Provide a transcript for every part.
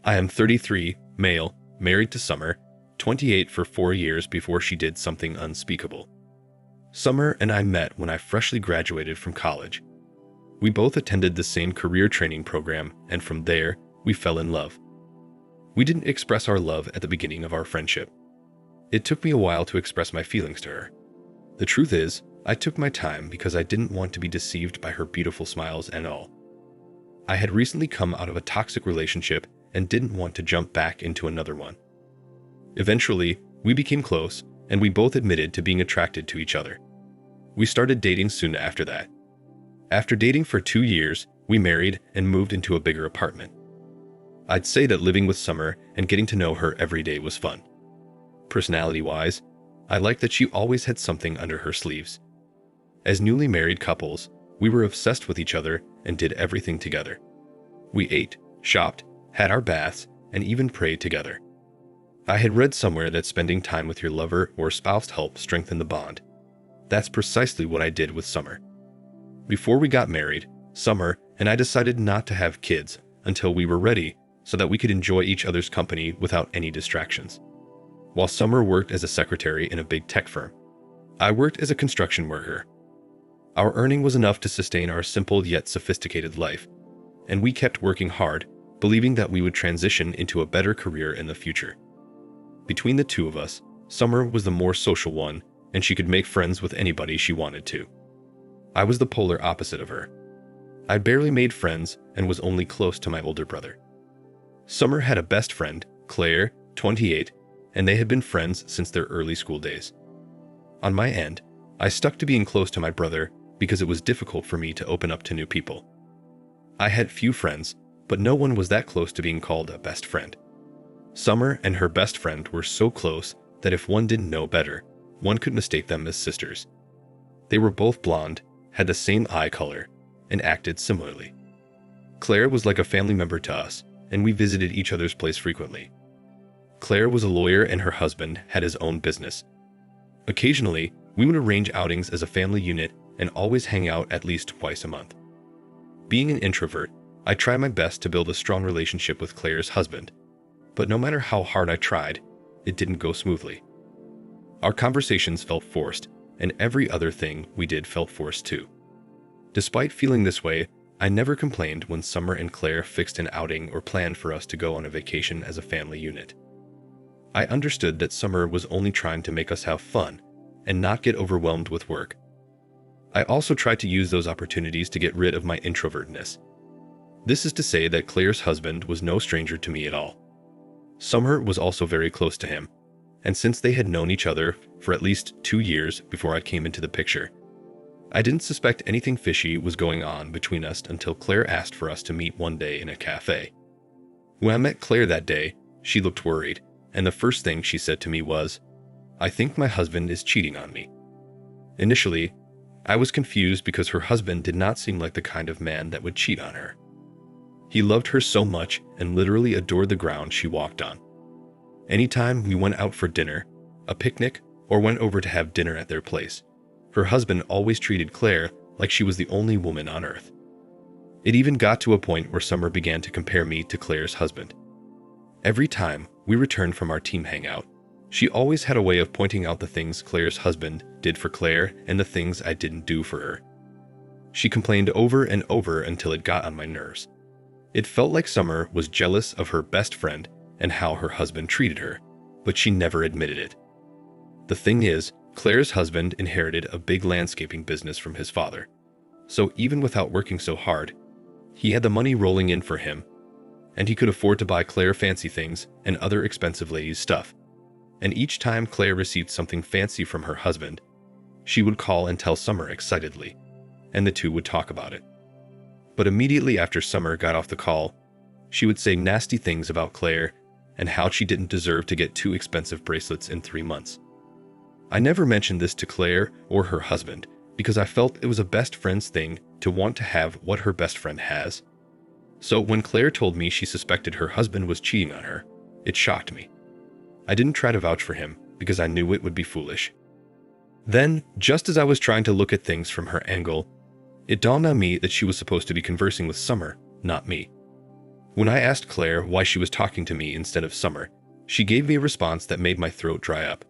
I am 33, male, married to Summer, 28 for 4 years before she did something unspeakable. Summer and I met when I freshly graduated from college. We both attended the same career training program, and from there, we fell in love. We didn't express our love at the beginning of our friendship. It took me a while to express my feelings to her. The truth is, I took my time because I didn't want to be deceived by her beautiful smiles and all. I had recently come out of a toxic relationship and didn't want to jump back into another one. Eventually, we became close, and we both admitted to being attracted to each other. We started dating soon after that. After dating for 2 years, we married and moved into a bigger apartment. I'd say that living with Summer and getting to know her every day was fun. Personality-wise, I liked that she always had something under her sleeves. As newly married couples, we were obsessed with each other and did everything together. We ate, shopped, had our baths, and even prayed together. I had read somewhere that spending time with your lover or spouse helps strengthen the bond. That's precisely what I did with Summer. Before we got married, Summer and I decided not to have kids until we were ready so that we could enjoy each other's company without any distractions. While Summer worked as a secretary in a big tech firm, I worked as a construction worker. Our earning was enough to sustain our simple yet sophisticated life, and we kept working hard, believing that we would transition into a better career in the future. Between the two of us, Summer was the more social one, and she could make friends with anybody she wanted to. I was the polar opposite of her. I barely made friends and was only close to my older brother. Summer had a best friend, Claire, 28, and they had been friends since their early school days. On my end, I stuck to being close to my brother because it was difficult for me to open up to new people. I had few friends, but no one was that close to being called a best friend. Summer and her best friend were so close that if one didn't know better, one could mistake them as sisters. They were both blonde, had the same eye color, and acted similarly. Claire was like a family member to us, and we visited each other's place frequently. Claire was a lawyer and her husband had his own business. Occasionally, we would arrange outings as a family unit and always hang out at least twice a month. Being an introvert, I tried my best to build a strong relationship with Claire's husband, but no matter how hard I tried, it didn't go smoothly. Our conversations felt forced, and every other thing we did felt forced too. Despite feeling this way, I never complained when Summer and Claire fixed an outing or planned for us to go on a vacation as a family unit. I understood that Summer was only trying to make us have fun and not get overwhelmed with work. I also tried to use those opportunities to get rid of my introvertness. This is to say that Claire's husband was no stranger to me at all. Summer was also very close to him, and since they had known each other for at least 2 years before I came into the picture, I didn't suspect anything fishy was going on between us until Claire asked for us to meet one day in a cafe. When I met Claire that day, she looked worried, and the first thing she said to me was, "I think my husband is cheating on me." Initially, I was confused because her husband did not seem like the kind of man that would cheat on her. He loved her so much and literally adored the ground she walked on. Anytime we went out for dinner, a picnic, or went over to have dinner at their place, her husband always treated Claire like she was the only woman on earth. It even got to a point where Summer began to compare me to Claire's husband. Every time we returned from our team hangout, she always had a way of pointing out the things Claire's husband did for Claire and the things I didn't do for her. She complained over and over until it got on my nerves. It felt like Summer was jealous of her best friend and how her husband treated her, but she never admitted it. The thing is, Claire's husband inherited a big landscaping business from his father, so even without working so hard, he had the money rolling in for him, and he could afford to buy Claire fancy things and other expensive ladies' stuff. And each time Claire received something fancy from her husband, she would call and tell Summer excitedly, and the two would talk about it. But immediately after Summer got off the call, she would say nasty things about Claire and how she didn't deserve to get 2 expensive bracelets in 3 months. I never mentioned this to Claire or her husband because I felt it was a best friend's thing to want to have what her best friend has. So when Claire told me she suspected her husband was cheating on her, it shocked me. I didn't try to vouch for him because I knew it would be foolish. Then, just as I was trying to look at things from her angle, it dawned on me that she was supposed to be conversing with Summer, not me. When I asked Claire why she was talking to me instead of Summer, she gave me a response that made my throat dry up.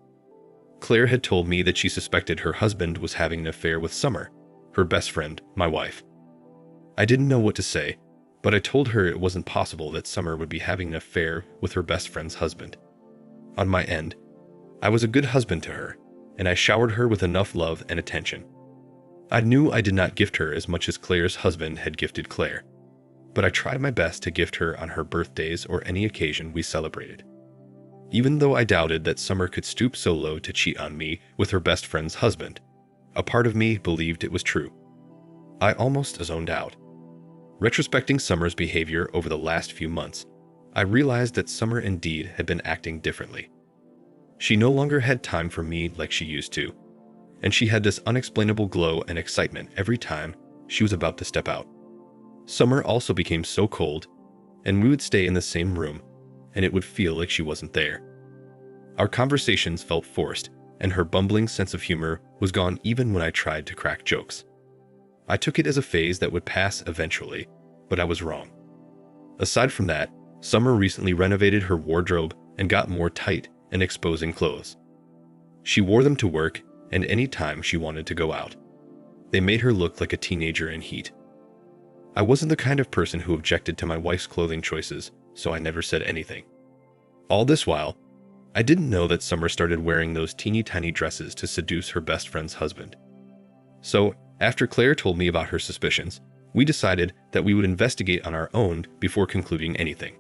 Claire had told me that she suspected her husband was having an affair with Summer, her best friend, my wife. I didn't know what to say, but I told her it wasn't possible that Summer would be having an affair with her best friend's husband. On my end, I was a good husband to her, and I showered her with enough love and attention. I knew I did not gift her as much as Claire's husband had gifted Claire, but I tried my best to gift her on her birthdays or any occasion we celebrated. Even though I doubted that Summer could stoop so low to cheat on me with her best friend's husband, a part of me believed it was true. I almost zoned out. Retrospecting Summer's behavior over the last few months, I realized that Summer indeed had been acting differently. She no longer had time for me like she used to, and she had this unexplainable glow and excitement every time she was about to step out. Summer also became so cold, and we would stay in the same room, and it would feel like she wasn't there. Our conversations felt forced, and her bumbling sense of humor was gone even when I tried to crack jokes. I took it as a phase that would pass eventually, but I was wrong. Aside from that, Summer recently renovated her wardrobe and got more tight and exposing clothes. She wore them to work and any time she wanted to go out. They made her look like a teenager in heat. I wasn't the kind of person who objected to my wife's clothing choices, so I never said anything. All this while, I didn't know that Summer started wearing those teeny tiny dresses to seduce her best friend's husband. So, after Claire told me about her suspicions, we decided that we would investigate on our own before concluding anything.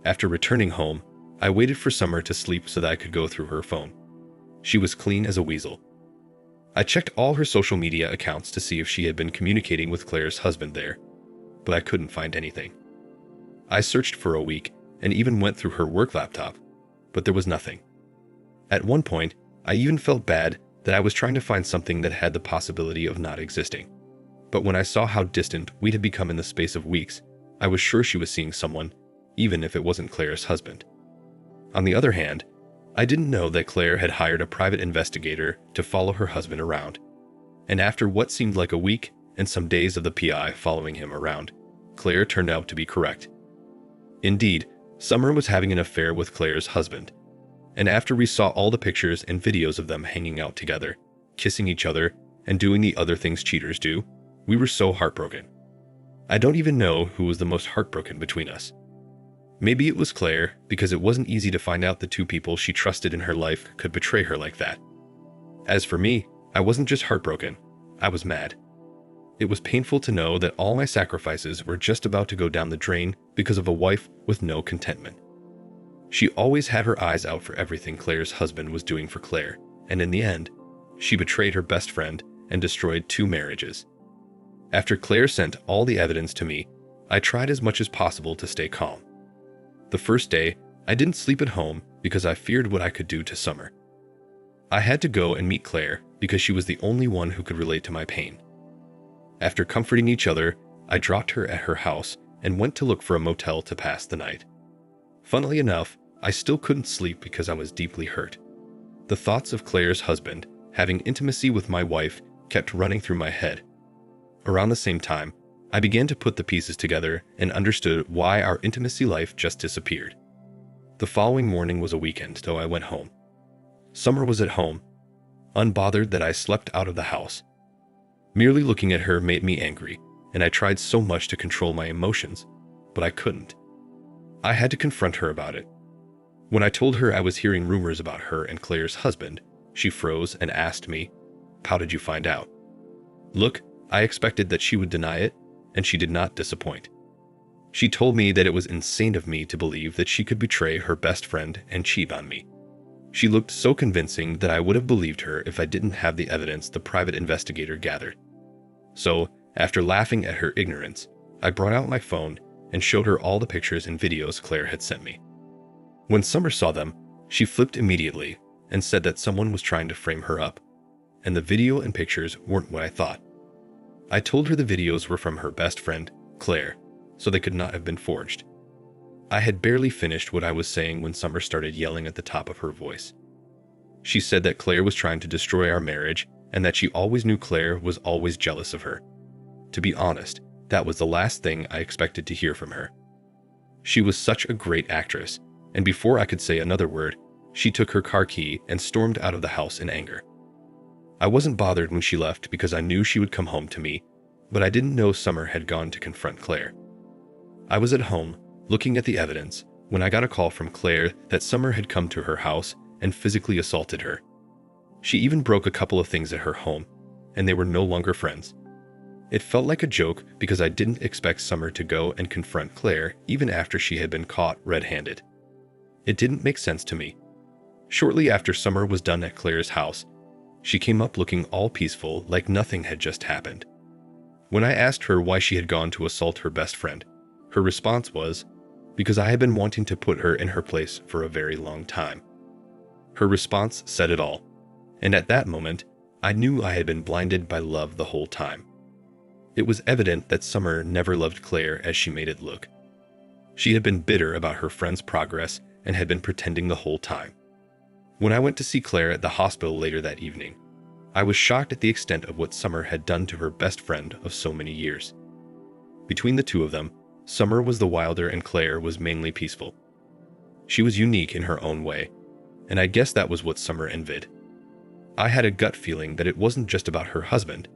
After returning home, I waited for Summer to sleep so that I could go through her phone. She was clean as a weasel. I checked all her social media accounts to see if she had been communicating with Claire's husband there, but I couldn't find anything. I searched for a week and even went through her work laptop, but there was nothing. At one point, I even felt bad that I was trying to find something that had the possibility of not existing. But when I saw how distant we had become in the space of weeks, I was sure she was seeing someone, even if it wasn't Claire's husband. On the other hand, I didn't know that Claire had hired a private investigator to follow her husband around. And after what seemed like a week and some days of the PI following him around, Claire turned out to be correct. Indeed, Summer was having an affair with Claire's husband. And after we saw all the pictures and videos of them hanging out together, kissing each other, and doing the other things cheaters do, we were so heartbroken. I don't even know who was the most heartbroken between us. Maybe it was Claire, because it wasn't easy to find out the two people she trusted in her life could betray her like that. As for me, I wasn't just heartbroken, I was mad. It was painful to know that all my sacrifices were just about to go down the drain because of a wife with no contentment. She always had her eyes out for everything Claire's husband was doing for Claire, and in the end, she betrayed her best friend and destroyed 2 marriages. After Claire sent all the evidence to me, I tried as much as possible to stay calm. The first day, I didn't sleep at home because I feared what I could do to Summer. I had to go and meet Claire because she was the only one who could relate to my pain. After comforting each other, I dropped her at her house and went to look for a motel to pass the night. Funnily enough, I still couldn't sleep because I was deeply hurt. The thoughts of Claire's husband having intimacy with my wife kept running through my head. Around the same time, I began to put the pieces together and understood why our intimacy life just disappeared. The following morning was a weekend, so I went home. Summer was at home, unbothered that I slept out of the house. Merely looking at her made me angry, and I tried so much to control my emotions, but I couldn't. I had to confront her about it. When I told her I was hearing rumors about her and Claire's husband, she froze and asked me, "How did you find out?" Look, I expected that she would deny it, and she did not disappoint. She told me that it was insane of me to believe that she could betray her best friend and cheat on me. She looked so convincing that I would have believed her if I didn't have the evidence the private investigator gathered. So, after laughing at her ignorance, I brought out my phone and showed her all the pictures and videos Claire had sent me. When Summer saw them, she flipped immediately and said that someone was trying to frame her up, and the video and pictures weren't what I thought. I told her the videos were from her best friend, Claire, so they could not have been forged. I had barely finished what I was saying when Summer started yelling at the top of her voice. She said that Claire was trying to destroy our marriage and that she always knew Claire was always jealous of her. To be honest, that was the last thing I expected to hear from her. She was such a great actress, and before I could say another word, she took her car key and stormed out of the house in anger. I wasn't bothered when she left because I knew she would come home to me, but I didn't know Summer had gone to confront Claire. I was at home, looking at the evidence, when I got a call from Claire that Summer had come to her house and physically assaulted her. She even broke a couple of things at her home, and they were no longer friends. It felt like a joke because I didn't expect Summer to go and confront Claire even after she had been caught red-handed. It didn't make sense to me. Shortly after Summer was done at Claire's house, she came up looking all peaceful, like nothing had just happened. When I asked her why she had gone to assault her best friend, her response was, "Because I had been wanting to put her in her place for a very long time." Her response said it all, and at that moment, I knew I had been blinded by love the whole time. It was evident that Summer never loved Claire as she made it look. She had been bitter about her friend's progress and had been pretending the whole time. When I went to see Claire at the hospital later that evening, I was shocked at the extent of what Summer had done to her best friend of so many years. Between the two of them, Summer was the wilder and Claire was mainly peaceful. She was unique in her own way, and I guess that was what Summer envied. I had a gut feeling that it wasn't just about her husband.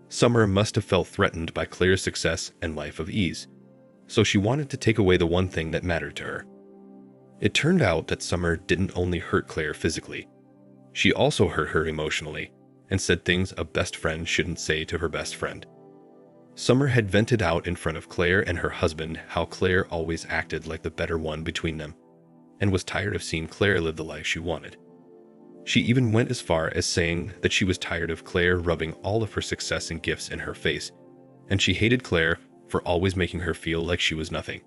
Summer must have felt threatened by Claire's success and life of ease, so she wanted to take away the one thing that mattered to her. It turned out that Summer didn't only hurt Claire physically, she also hurt her emotionally and said things a best friend shouldn't say to her best friend. Summer had vented out in front of Claire and her husband how Claire always acted like the better one between them, and was tired of seeing Claire live the life she wanted. She even went as far as saying that she was tired of Claire rubbing all of her success and gifts in her face, and she hated Claire for always making her feel like she was nothing.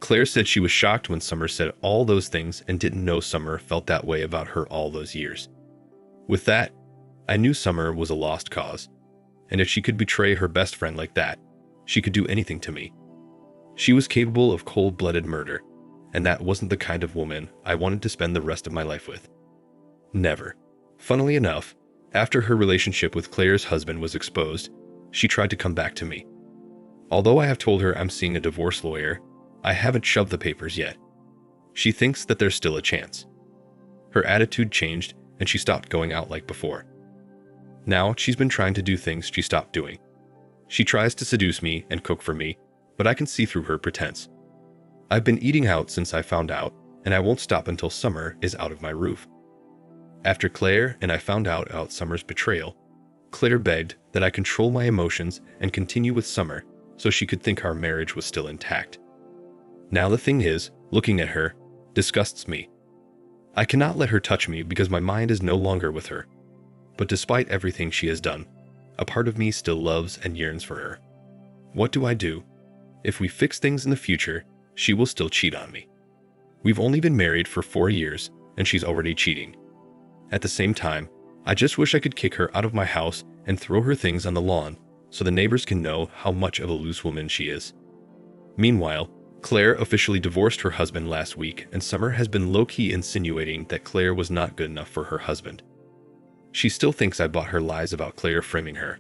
Claire said she was shocked when Summer said all those things and didn't know Summer felt that way about her all those years. With that, I knew Summer was a lost cause, and if she could betray her best friend like that, she could do anything to me. She was capable of cold-blooded murder, and that wasn't the kind of woman I wanted to spend the rest of my life with. Never. Funnily enough, after her relationship with Claire's husband was exposed, she tried to come back to me. Although I have told her I'm seeing a divorce lawyer, I haven't shoved the papers yet. She thinks that there's still a chance. Her attitude changed and she stopped going out like before. Now she's been trying to do things she stopped doing. She tries to seduce me and cook for me, but I can see through her pretense. I've been eating out since I found out, and I won't stop until Summer is out of my roof. After Claire and I found out about Summer's betrayal, Claire begged that I control my emotions and continue with Summer so she could think our marriage was still intact. Now the thing is, looking at her disgusts me. I cannot let her touch me because my mind is no longer with her. But despite everything she has done, a part of me still loves and yearns for her. What do I do? If we fix things in the future, she will still cheat on me. We've only been married for 4 years, and she's already cheating. At the same time, I just wish I could kick her out of my house and throw her things on the lawn so the neighbors can know how much of a loose woman she is. Meanwhile, Claire officially divorced her husband last week, and Summer has been low-key insinuating that Claire was not good enough for her husband. She still thinks I bought her lies about Claire framing her.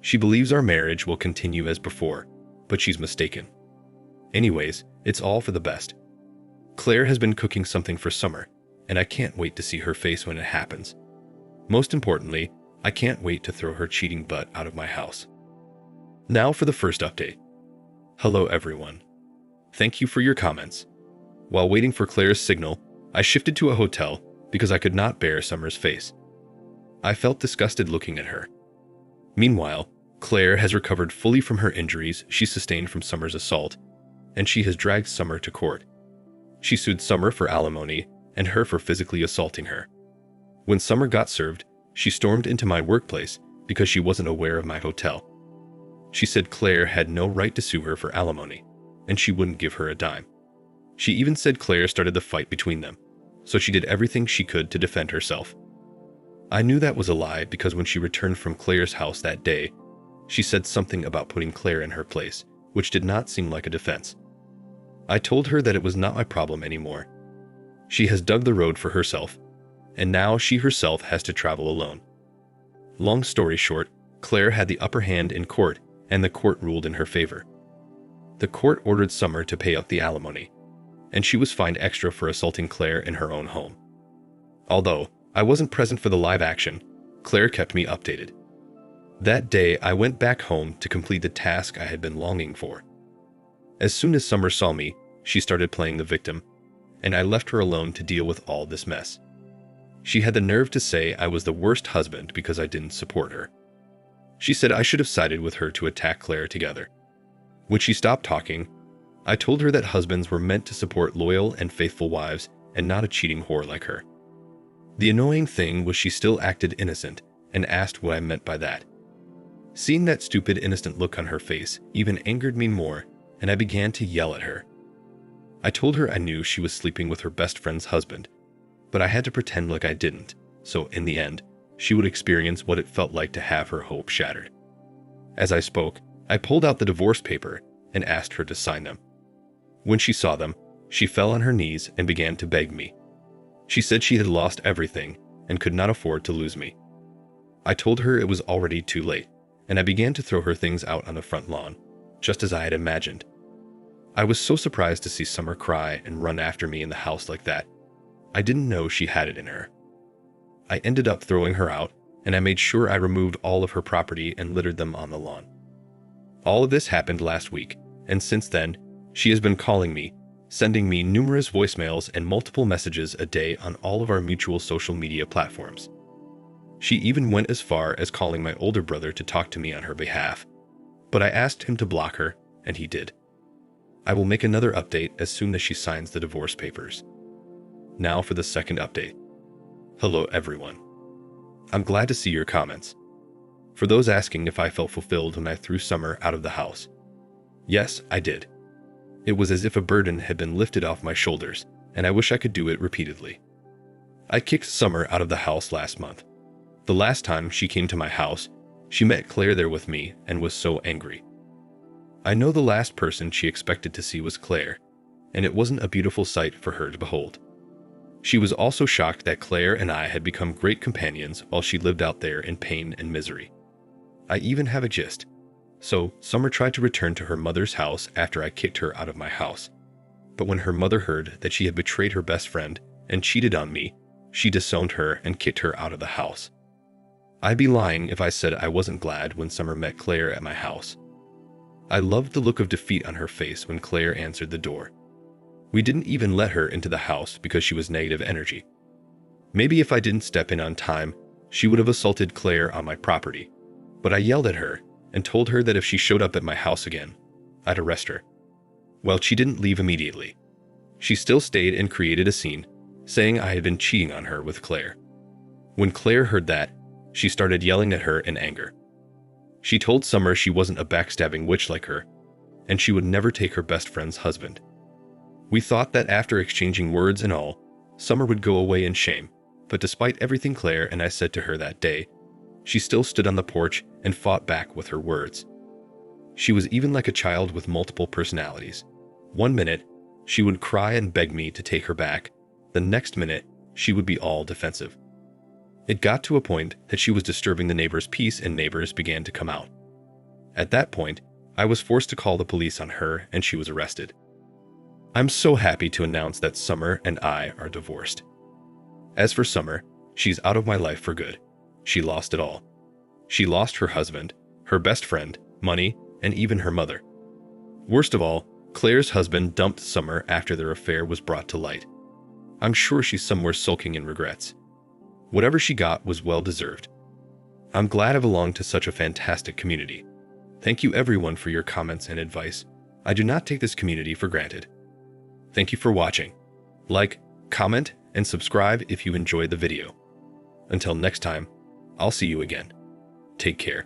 She believes our marriage will continue as before, but she's mistaken. Anyways, it's all for the best. Claire has been cooking something for Summer, and I can't wait to see her face when it happens. Most importantly, I can't wait to throw her cheating butt out of my house. Now for the first update. Hello everyone. Thank you for your comments. While waiting for Claire's signal, I shifted to a hotel because I could not bear Summer's face. I felt disgusted looking at her. Meanwhile, Claire has recovered fully from her injuries she sustained from Summer's assault, and she has dragged Summer to court. She sued Summer for alimony and her for physically assaulting her. When Summer got served, she stormed into my workplace because she wasn't aware of my hotel. She said Claire had no right to sue her for alimony, and she wouldn't give her a dime. She even said Claire started the fight between them, so she did everything she could to defend herself. I knew that was a lie because when she returned from Claire's house that day, she said something about putting Claire in her place, which did not seem like a defense. I told her that it was not my problem anymore. She has dug the road for herself, and now she herself has to travel alone. Long story short, Claire had the upper hand in court, and the court ruled in her favor. The court ordered Summer to pay out the alimony, and she was fined extra for assaulting Claire in her own home. Although I wasn't present for the live action, Claire kept me updated. That day, I went back home to complete the task I had been longing for. As soon as Summer saw me, she started playing the victim, and I left her alone to deal with all this mess. She had the nerve to say I was the worst husband because I didn't support her. She said I should have sided with her to attack Claire together. When she stopped talking, I told her that husbands were meant to support loyal and faithful wives and not a cheating whore like her. The annoying thing was she still acted innocent and asked what I meant by that. Seeing that stupid, innocent look on her face even angered me more, and I began to yell at her. I told her I knew she was sleeping with her best friend's husband, but I had to pretend like I didn't, so in the end, she would experience what it felt like to have her hope shattered. As I spoke, I pulled out the divorce paper and asked her to sign them. When she saw them, she fell on her knees and began to beg me. She said she had lost everything and could not afford to lose me. I told her it was already too late, and I began to throw her things out on the front lawn, just as I had imagined. I was so surprised to see Summer cry and run after me in the house like that. I didn't know she had it in her. I ended up throwing her out, and I made sure I removed all of her property and littered them on the lawn. All of this happened last week, and since then, she has been calling me, sending me numerous voicemails and multiple messages a day on all of our mutual social media platforms. She even went as far as calling my older brother to talk to me on her behalf, but I asked him to block her, and he did. I will make another update as soon as she signs the divorce papers. Now for the second update. Hello everyone. I'm glad to see your comments. For those asking if I felt fulfilled when I threw Summer out of the house, yes, I did. It was as if a burden had been lifted off my shoulders, and I wish I could do it repeatedly. I kicked Summer out of the house last month. The last time she came to my house, she met Claire there with me and was so angry. I know the last person she expected to see was Claire, and it wasn't a beautiful sight for her to behold. She was also shocked that Claire and I had become great companions while she lived out there in pain and misery. I even have a gist. So, Summer tried to return to her mother's house after I kicked her out of my house. But when her mother heard that she had betrayed her best friend and cheated on me, she disowned her and kicked her out of the house. I'd be lying if I said I wasn't glad when Summer met Claire at my house. I loved the look of defeat on her face when Claire answered the door. We didn't even let her into the house because she was negative energy. Maybe if I didn't step in on time, she would have assaulted Claire on my property. But I yelled at her and told her that if she showed up at my house again, I'd arrest her. Well, she didn't leave immediately. She still stayed and created a scene, saying I had been cheating on her with Claire. When Claire heard that, she started yelling at her in anger. She told Summer she wasn't a backstabbing witch like her, and she would never take her best friend's husband. We thought that after exchanging words and all, Summer would go away in shame, but despite everything Claire and I said to her that day, she still stood on the porch and fought back with her words. She was even like a child with multiple personalities. One minute, she would cry and beg me to take her back. The next minute, she would be all defensive. It got to a point that she was disturbing the neighbors' peace and neighbors began to come out. At that point, I was forced to call the police on her and she was arrested. I'm so happy to announce that Summer and I are divorced. As for Summer, she's out of my life for good. She lost it all. She lost her husband, her best friend, money, and even her mother. Worst of all, Claire's husband dumped Summer after their affair was brought to light. I'm sure she's somewhere sulking in regrets. Whatever she got was well deserved. I'm glad I belong to such a fantastic community. Thank you everyone for your comments and advice. I do not take this community for granted. Thank you for watching. Like, comment, and subscribe if you enjoyed the video. Until next time, I'll see you again. Take care.